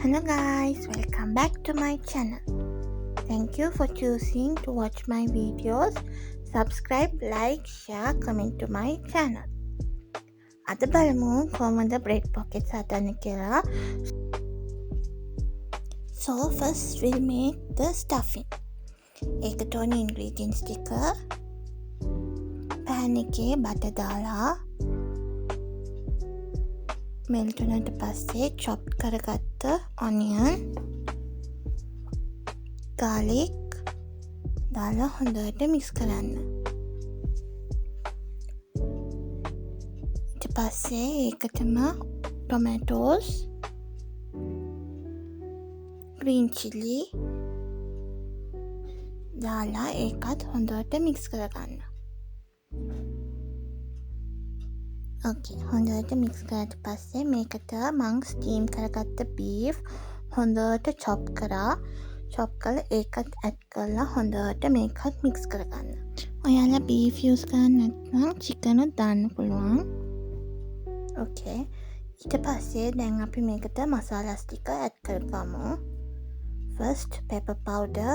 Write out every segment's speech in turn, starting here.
Hello guys, welcome back to my channel. Thank you for choosing to watch my videos. Subscribe, like, share, comment to my channel. අද බලමු කොහොමද bread pockets හදන්න කියලා. So first we'll make the stuffing. ඒකට ඕන ingredients ටික pan එකේ butter දාලා melt වුණාට පස්සේ chop කරගත්ත onion, garlic දාලා හොඳට mix කරන්න. ඊට පස්සේ ඒකටම tomatoes, green chili දාලා ඒකත් හොඳට mix කරගන්න. Okay, හොඳට mix කරාට පස්සේ මේකට මං steam කරගත්ත beef හොඳට chop කරලා ඒකත් add කරලා හොඳට මේකත් mix කරගන්න. ඔයාලා beef use කරන්නේ නැත්නම් chicken උත් දාන්න පුළුවන්. Okay. ඊට පස්සේ දැන් අපි මේකට මසාලාස් ටික add කරගමු. First pepper powder,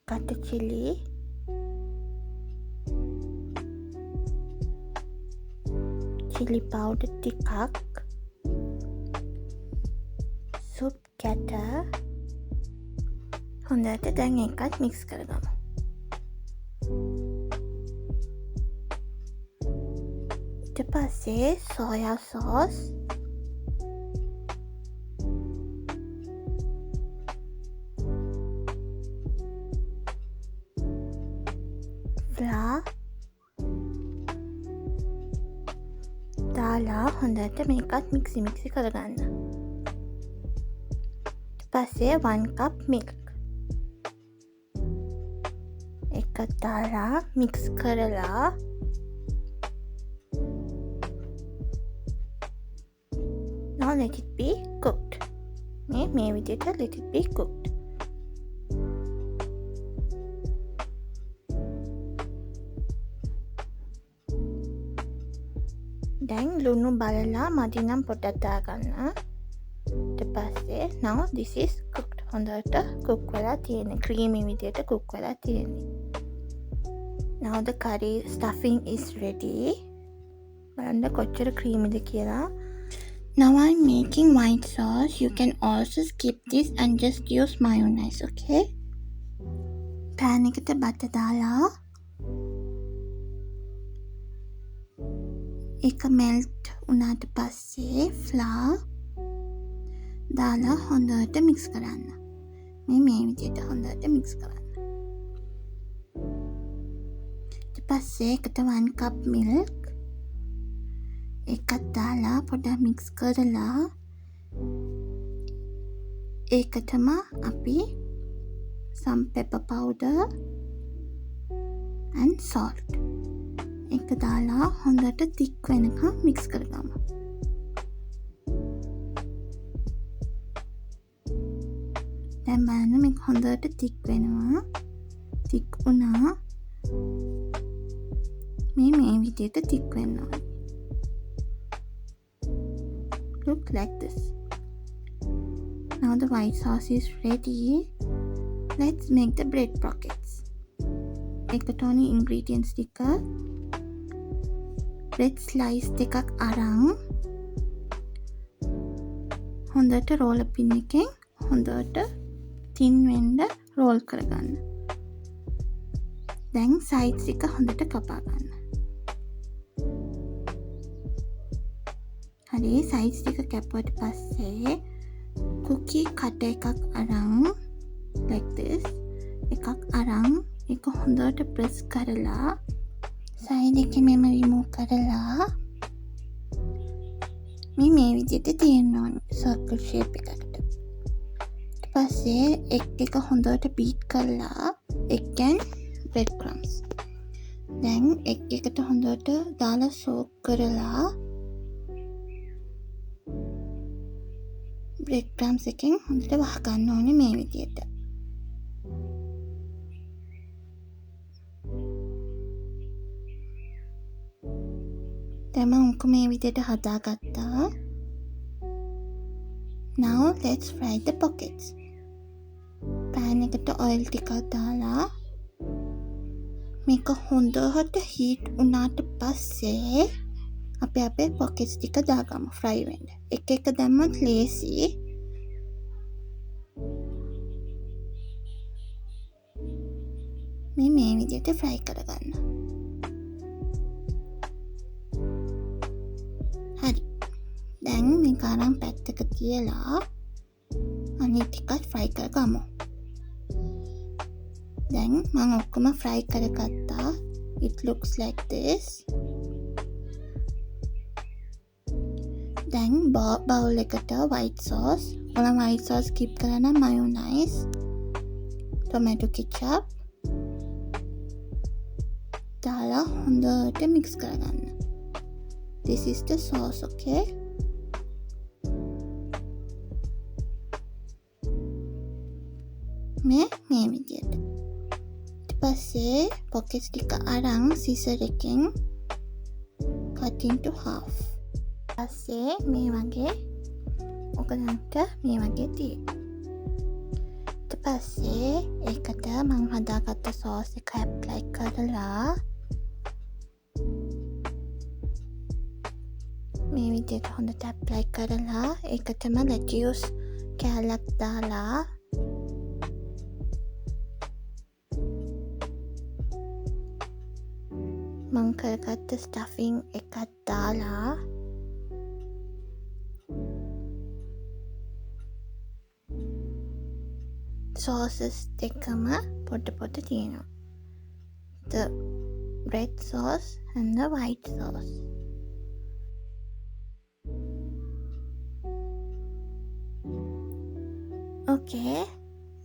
butter chili, chili powder ටිකක්, soup කැට හොඳට දැන් ඒකත් mix කරගමු. ඊට පස්සේ soya sauce, flour දාලා හොඳට මේකත් මික්සි කරගන්න. ඊට පස්සේ 1 cup milk එකත් දාලා mix කරලා now let it be cooked. මේ විදිහට let it be cooked. දැන් ලුණු බලලා මදි නම් පොඩ්ඩක් දාගන්න. ඊට පස්සේ now this is cooked. හොඳට cook වෙලා තියෙන්නේ. creamy විදිහට cook වෙලා තියෙන්නේ. Now the curry stuffing is ready. බලන්න කොච්චර creamy ද කියලා. Now I'm making white sauce. You can also skip this and just use mayonnaise, okay? pan එකට butter දාලා ඒක melt වුණාට පස්සේ flour දාලා හොඳට mix කරන්න. මේ විදිහට හොඳට mix කරන්න. ඊට පස්සේ ඒකට 1 cup milk එකත් දාලා පොඩ්ඩක් mix කරලා ඒකටම අපි some pepper powder and salt එක දාලා හොඳට thick වෙනකම් mix කරගමු. දැන් බලන්න මේක හොඳට thick වෙනවා. thick වුණා. මේ විදිහට thick වෙන්න ඕනේ. Look like this. Now the white sauce is ready. Let's make the bread pockets. එකට ඕනේ ingredients ටික bread slice දෙකක් අරන් හොඳට roller pin එකෙන් හොඳට thin වෙන්න roll කරගන්න. දැන් sides එක හොඳට කපා ගන්න. හරි sides ටික කැපුවට පස්සේ cookie cutter එකක් අරන් like this එකක් අරන් ඒක හොඳට press කරලා side එකේ මෙම remove කරලා මේ විදිහට තියන්න ඕනේ circle shape එකකට. ඊට පස්සේ එක හොඳට beat කරලා egg and bread crumbs. දැන් egg එකට හොඳට දාලා soak කරලා bread crumbs එකෙන් හොඳට වහ ගන්න ඕනේ මේ විදිහට. දැන් මම උක මේ විදිහට හදාගත්තා. Now let's fry the pockets. pan එකට oil ටිකක් දාලා මේක හොඳට heat වුණාට පස්සේ අපි අපේ pockets ටික දාගමු fry වෙන්න. එක එක දැම්මත් ලේසි. මේ විදිහට fry කරගන්න. හරි. දැන් මේක අරන් පැත්තක තියලා අනිත් ටිකත් fry කරගමු. දැන් මම ඔක්කොම fry කරගත්තා. It looks like this. දැන් bowl එකට white sauce, ඔයාලා white sauce skip කරා නම් mayonnaise, tomato ketchup දාලා හොඳට mix කරගන්න. This is the sauce, okay? මේ විදියට. ඊට පස්සේ pockets ටික අරන් scissor එකෙන් cut into half. පස්සේ මේ වගේ ඔකලන්ට මේ වගේ තියෙනවා. ඊට පස්සේ ඒකට මම හදාගත්ත sauce එක apply කරලා මේ විදියට හොඳට apply කරලා ඒකටම lettuce කෑල්ලක් දාලා මං කරගත්ත ස්ටෆින් එකක් දාලා sauces දෙකම පොඩ තියෙනවා. The red sauce and the white sauce. Okay,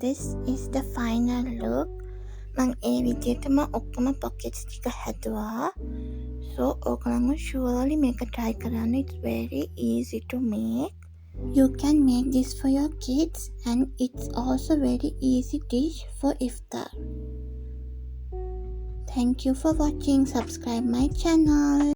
this is the final look. මං ඒ විදිහටම ඔක්කොම pockets ටික හැදුවා. So ඔයගොල්ලෝ surely මේක try කරන්න. It's very easy to make. You can make this for your kids and it's also very easy dish for iftar. Thank you for watching. Subscribe my channel.